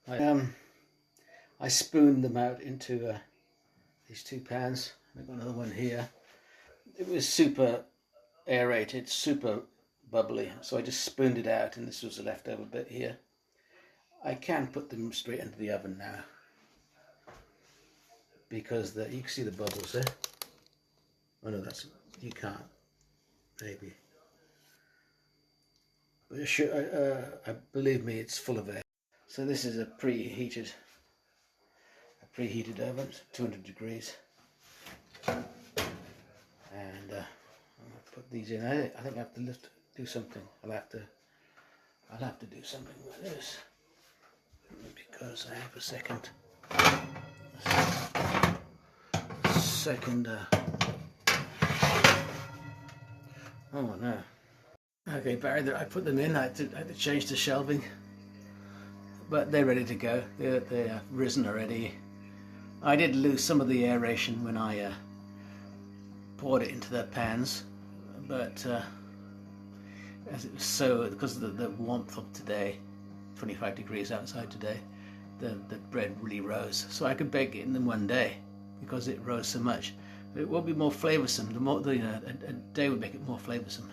I spooned them out into these 2 pans. I've got another one here. It was super aerated, super bubbly, so I just spooned it out, and this was the leftover bit here. I can put them straight into the oven now because you can see the bubbles there. Oh no, you can't. Maybe. But believe me, it's full of air. So this is a preheated oven, 200 degrees. And I'll put these in. I think I have to do something. I'll have to do something with this because I have a second. Oh no. Okay, Barry, I put them in. I had to change the shelving, but they're ready to go. They're risen already. I did lose some of the aeration when I poured it into the pans, but as it was because of the warmth of today, 25 degrees outside today, the bread really rose. So I could bake it in one day because it rose so much. It will be more flavoursome. A day would make it more flavoursome.